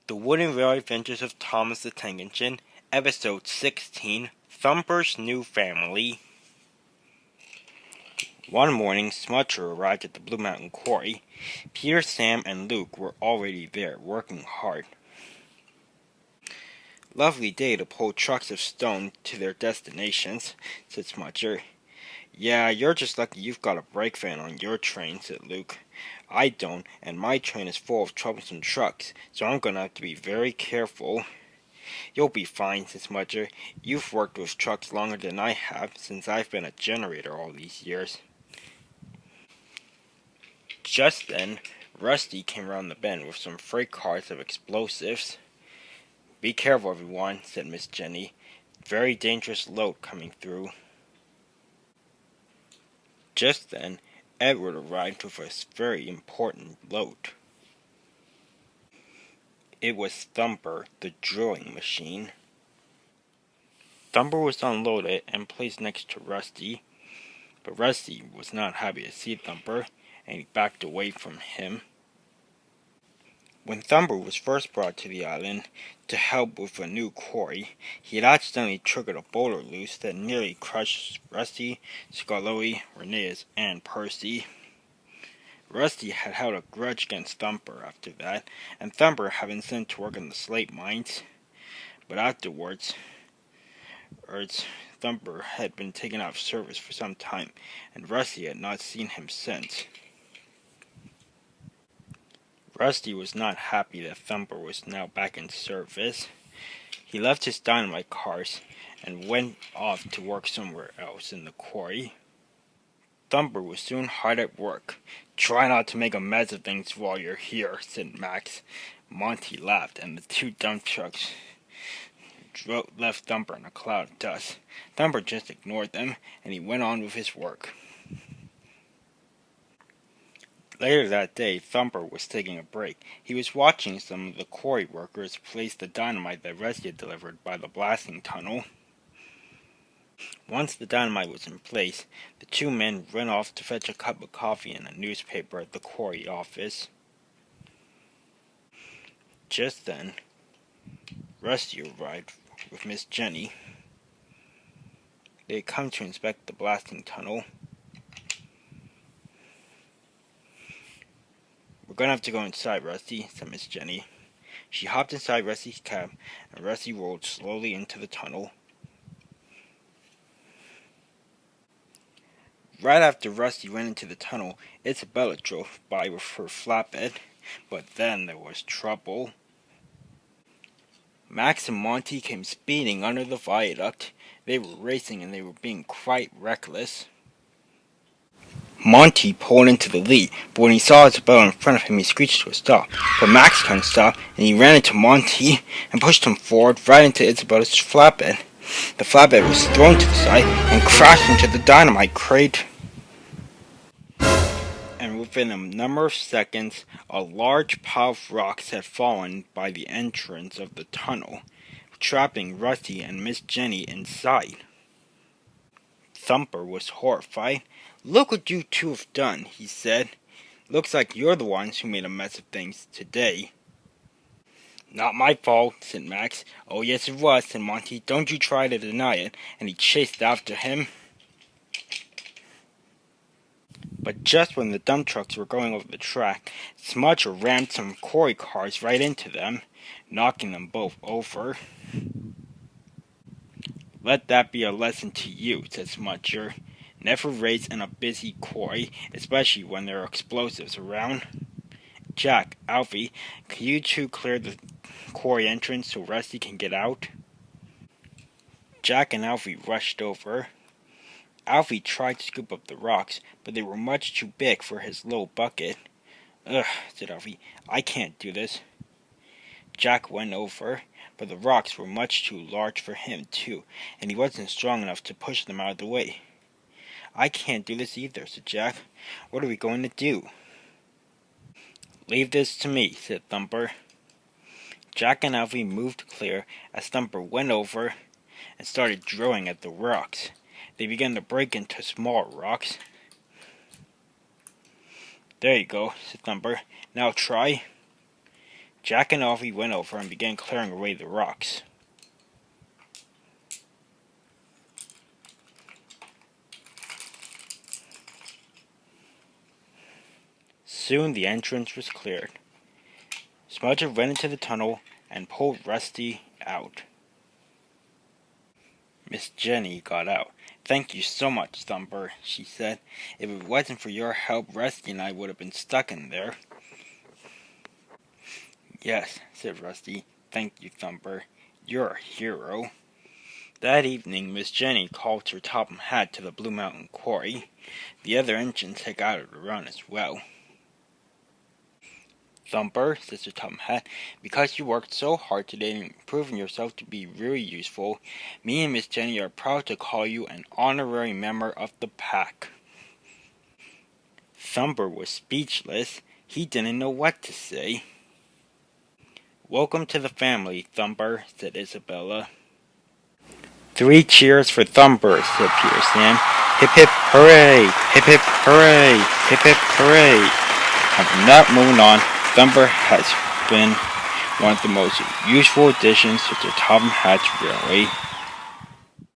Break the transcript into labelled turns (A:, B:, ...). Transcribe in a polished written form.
A: The Wooden Rail Adventures of Thomas the Tank Engine, Episode 16, Thumper's New Family. One morning, Smudger arrived at the Blue Mountain Quarry. Peter, Sam, and Luke were already there, working hard. Lovely day to pull trucks of stone to their destinations, said Smudger. Yeah, you're just lucky you've got a brake fan on your train, said Luke. I don't, and my train is full of troublesome trucks, so I'm gonna have to be very careful. You'll be fine, said Smudger. You've worked with trucks longer than I have, since I've been a generator all these years. Just then, Rusty came around the bend with some freight cars of explosives. Be careful, everyone, said Miss Jenny. Very dangerous load coming through. Just then, Edward arrived with a very important load. It was Thumper, the drilling machine. Thumper was unloaded and placed next to Rusty, but Rusty was not happy to see Thumper, and he backed away from him. When Thumper was first brought to the island to help with a new quarry, he had accidentally triggered a boulder loose that nearly crushed Rusty, Scarlotti, Rheneas, and Percy. Rusty had held a grudge against Thumper after that, and Thumper had been sent to work in the slate mines. But afterwards, Thumper had been taken out of service for some time, and Rusty had not seen him since. Rusty was not happy that Thumper was now back in service. He left his dynamite cars and went off to work somewhere else in the quarry. Thumper was soon hard at work. Try not to make a mess of things while you're here, said Max. Monty laughed, and the two dump trucks left Thumper in a cloud of dust. Thumper just ignored them, and he went on with his work. Later that day, Thumper was taking a break. He was watching some of the quarry workers place the dynamite that Rusty had delivered by the blasting tunnel. Once the dynamite was in place, the two men ran off to fetch a cup of coffee and a newspaper at the quarry office. Just then, Rusty arrived with Miss Jenny. They had come to inspect the blasting tunnel. We're gonna have to go inside, Rusty, said Miss Jenny. She hopped inside Rusty's cab, and Rusty rolled slowly into the tunnel. Right after Rusty went into the tunnel, Isabella drove by with her flatbed, but then there was trouble. Max and Monty came speeding under the viaduct. They were racing and they were being quite reckless. Monty pulled into the lead, but when he saw Isabella in front of him, he screeched to a stop. But Max couldn't stop, and he ran into Monty and pushed him forward right into Isabella's flatbed. The flatbed was thrown to the side and crashed into the dynamite crate. And within a number of seconds, a large pile of rocks had fallen by the entrance of the tunnel, trapping Rusty and Miss Jenny inside. Thumper was horrified. Look what you two have done, he said. Looks like you're the ones who made a mess of things today. Not my fault, said Max. Oh yes it was, said Monty. Don't you try to deny it. And he chased after him. But just when the dump trucks were going over the track, Smudger rammed some quarry cars right into them, knocking them both over. Let that be a lesson to you, said Smudger. Never race in a busy quarry, especially when there are explosives around. Jack, Alfie, can you two clear the quarry entrance so Rusty can get out? Jack and Alfie rushed over. Alfie tried to scoop up the rocks, but they were much too big for his little bucket. Ugh, said Alfie, I can't do this. Jack went over, but the rocks were much too large for him too, and he wasn't strong enough to push them out of the way. I can't do this either, said Jack. What are we going to do? Leave this to me, said Thumper. Jack and Alfie moved clear as Thumper went over and started drilling at the rocks. They began to break into smaller rocks. There you go, said Thumper. Now try. Jack and Alfie went over and began clearing away the rocks. Soon the entrance was cleared. Smudger went into the tunnel and pulled Rusty out. Miss Jenny got out. "Thank you so much, Thumper," she said. "If it wasn't for your help, Rusty and I would have been stuck in there." "Yes," said Rusty. "Thank you, Thumper. You're a hero." That evening, Miss Jenny called Sir Topham Hatt to the Blue Mountain quarry. The other engines had got her to run as well. "Thumper," said Sir Topham Hatt, "because you worked so hard today and proving yourself to be really useful, me and Miss Jenny are proud to call you an honorary member of the pack." Thumper was speechless. He didn't know what to say. "Welcome to the family, Thumper," said Isabella. "Three cheers for Thumper," said Peter Sam. "Hip hip hooray! Hip hip hooray! Hip hip hooray!" And from that moment on, Thumper has been one of the most useful additions to Sir Topham Hatt's railway.